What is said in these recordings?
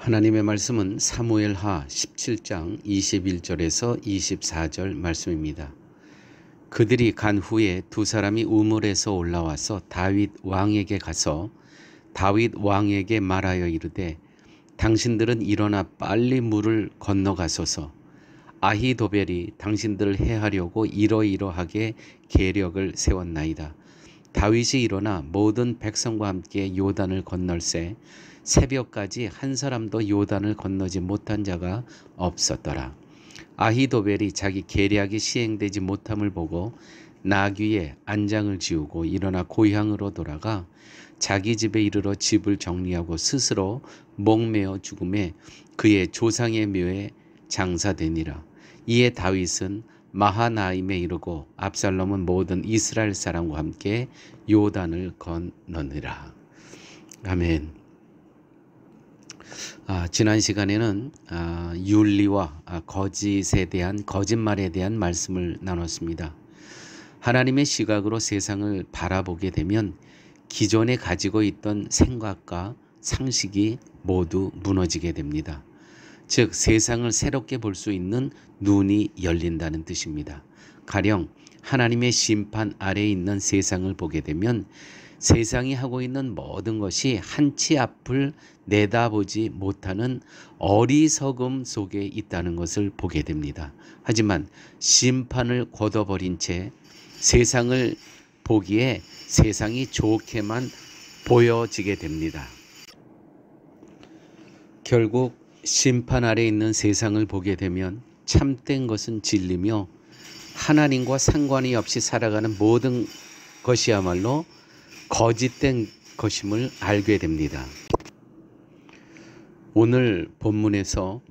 하나님의 말씀은 사무엘하 17장 21절에서 24절 말씀입니다. 그들이 간 후에 두 사람이 우물에서 올라와서 다윗 왕에게 가서 다윗 왕에게 말하여 이르되 당신들은 일어나 빨리 물을 건너가소서. 아히도벨이 당신들을 해하려고 이러이러하게 계략을 세웠나이다. 다윗이 일어나 모든 백성과 함께 요단을 건널새 새벽까지 한 사람도 요단을 건너지 못한 자가 없었더라. 아히도벨이 자기 계략이 시행되지 못함을 보고 나귀에 안장을 지우고 일어나 고향으로 돌아가 자기 집에 이르러 집을 정리하고 스스로 목매어 죽음에 그의 조상의 묘에 장사되니라. 이에 다윗은 마하나임에 이르고 압살롬은 모든 이스라엘 사람과 함께 요단을 건너니라. 아멘. 지난 시간에는 윤리와 거짓말에 대한 말씀을 나눴습니다. 하나님의 시각으로 세상을 바라보게 되면 기존에 가지고 있던 생각과 상식이 모두 무너지게 됩니다. 즉 세상을 새롭게 볼 수 있는 눈이 열린다는 뜻입니다. 가령 하나님의 심판 아래에 있는 세상을 보게 되면 세상이 하고 있는 모든 것이 한치 앞을 내다보지 못하는 어리석음 속에 있다는 것을 보게 됩니다. 하지만 심판을 걷어버린 채 세상을 보기에 세상이 좋게만 보여지게 됩니다. 결국 심판 아래 있는 세상을 보게 되면 참된 것은 진리며 하나님과 상관이 없이 살아가는 모든 것이야말로 거짓된 것임을 알게 됩니다. 오늘 본문에서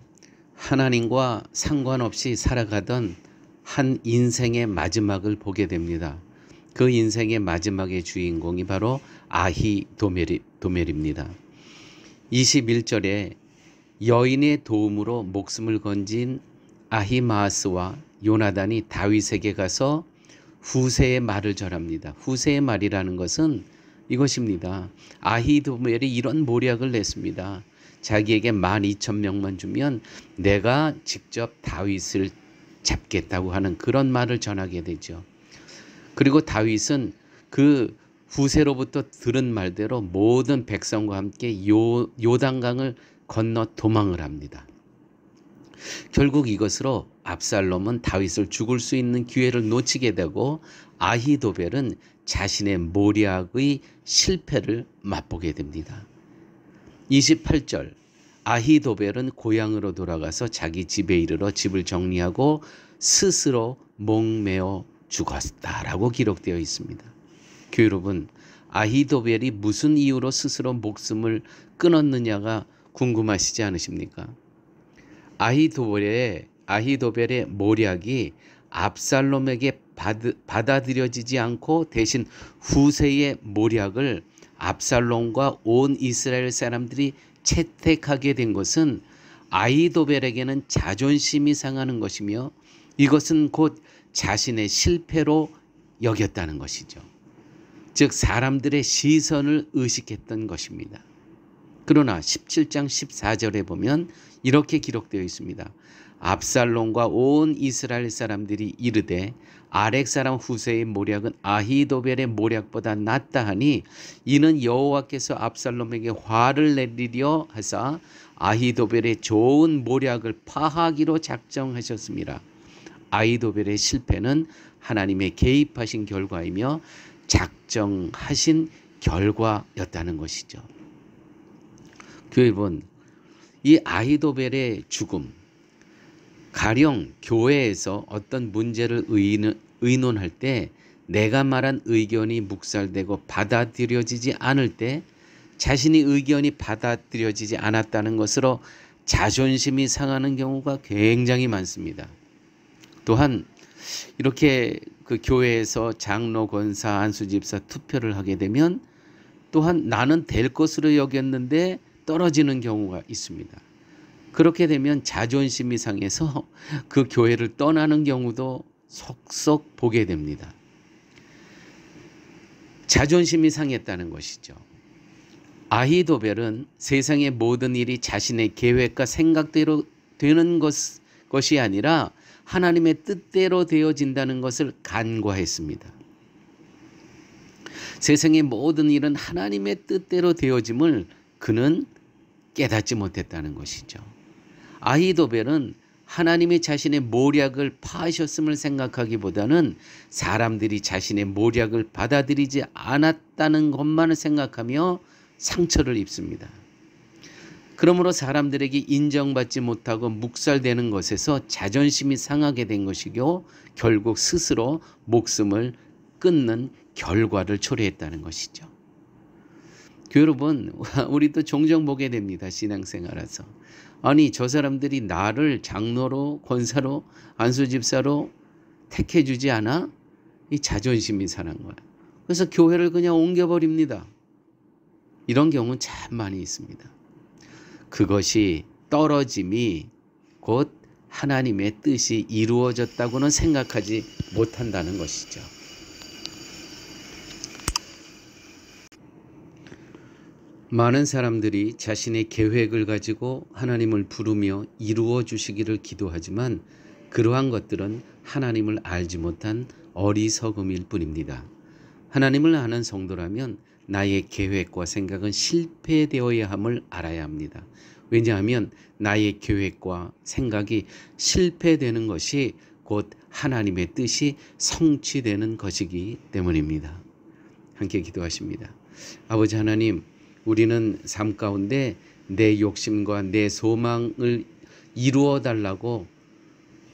하나님과 상관없이 살아가던 한 인생의 마지막을 보게 됩니다. 그 인생의 마지막의 주인공이 바로 아히도멜입니다. 21절에 여인의 도움으로 목숨을 건진 아히마아스와 요나단이 다윗에게 가서 후세의 말을 전합니다. 후세의 말이라는 것은 이것입니다. 아히도멜이 이런 모략을 냈습니다. 자기에게 12,000명만 주면 내가 직접 다윗을 잡겠다고 하는 그런 말을 전하게 되죠. 그리고 다윗은 그 후세로부터 들은 말대로 모든 백성과 함께 요단강을 건너 도망을 합니다. 결국 이것으로 압살롬은 다윗을 죽을 수 있는 기회를 놓치게 되고 아히도벨은 자신의 모략의 실패를 맛보게 됩니다. 28절 아히도벨은 고향으로 돌아가서 자기 집에 이르러 집을 정리하고 스스로 목매어 죽었다라고 기록되어 있습니다. 교회 여러분, 아히도벨이 무슨 이유로 스스로 목숨을 끊었느냐가 궁금하시지 않으십니까? 아히도벨의 모략이 압살롬에게 받아들여지지 않고 대신 후세의 모략을 압살롬과 온 이스라엘 사람들이 채택하게 된 것은 아히도벨에게는 자존심이 상하는 것이며 이것은 곧 자신의 실패로 여겼다는 것이죠. 즉 사람들의 시선을 의식했던 것입니다. 그러나 17장 14절에 보면 이렇게 기록되어 있습니다. 압살롬과 온 이스라엘 사람들이 이르되 아렉 사람 후세의 모략은 아히도벨의 모략보다 낫다 하니 이는 여호와께서 압살롬에게 화를 내리려 하사 아히도벨의 좋은 모략을 파하기로 작정하셨습니다. 아히도벨의 실패는 하나님의 개입하신 결과이며 작정하신 결과였다는 것이죠. 교회분, 이 아히도벨의 죽음, 가령 교회에서 어떤 문제를 의논할 때 내가 말한 의견이 묵살되고 받아들여지지 않을 때 자신의 의견이 받아들여지지 않았다는 것으로 자존심이 상하는 경우가 굉장히 많습니다. 또한 이렇게 그 교회에서 장로, 권사, 안수집사 투표를 하게 되면 또한 나는 될 것으로 여겼는데 떨어지는 경우가 있습니다. 그렇게 되면 자존심이 상해서 그 교회를 떠나는 경우도 속속 보게 됩니다. 자존심이 상했다는 것이죠. 아히도벨은 세상의 모든 일이 자신의 계획과 생각대로 되는 것이 아니라 하나님의 뜻대로 되어진다는 것을 간과했습니다. 세상의 모든 일은 하나님의 뜻대로 되어짐을 그는 깨닫지 못했다는 것이죠. 아히도벨은 하나님이 자신의 모략을 파하셨음을 생각하기보다는 사람들이 자신의 모략을 받아들이지 않았다는 것만을 생각하며 상처를 입습니다. 그러므로 사람들에게 인정받지 못하고 묵살되는 것에서 자존심이 상하게 된 것이고 결국 스스로 목숨을 끊는 결과를 초래했다는 것이죠. 여러분, 우리도 종종 보게 됩니다. 신앙생활에서. 아니, 저 사람들이 나를 장로로, 권사로, 안수집사로 택해주지 않아? 이 자존심이 상한 거야. 그래서 교회를 그냥 옮겨버립니다. 이런 경우는 참 많이 있습니다. 그것이 떨어짐이 곧 하나님의 뜻이 이루어졌다고는 생각하지 못한다는 것이죠. 많은 사람들이 자신의 계획을 가지고 하나님을 부르며 이루어 주시기를 기도하지만 그러한 것들은 하나님을 알지 못한 어리석음일 뿐입니다. 하나님을 아는 성도라면 나의 계획과 생각은 실패되어야 함을 알아야 합니다. 왜냐하면 나의 계획과 생각이 실패되는 것이 곧 하나님의 뜻이 성취되는 것이기 때문입니다. 함께 기도하십니다. 아버지 하나님, 우리는 삶 가운데 내 욕심과 내 소망을 이루어 달라고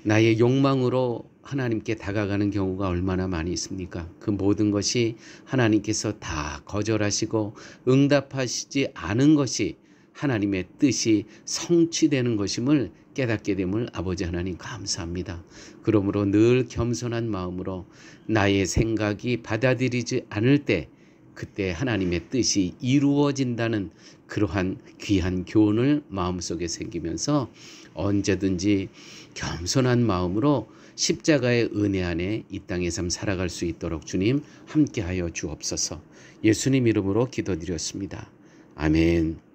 나의 욕망으로 하나님께 다가가는 경우가 얼마나 많이 있습니까? 그 모든 것이 하나님께서 다 거절하시고 응답하시지 않은 것이 하나님의 뜻이 성취되는 것임을 깨닫게 됨을 아버지 하나님 감사합니다. 그러므로 늘 겸손한 마음으로 나의 생각이 받아들이지 않을 때 그때 하나님의 뜻이 이루어진다는 그러한 귀한 교훈을 마음속에 생기면서 언제든지 겸손한 마음으로 십자가의 은혜 안에 이 땅의 삶 살아갈 수 있도록 주님 함께하여 주옵소서. 예수님 이름으로 기도드렸습니다. 아멘.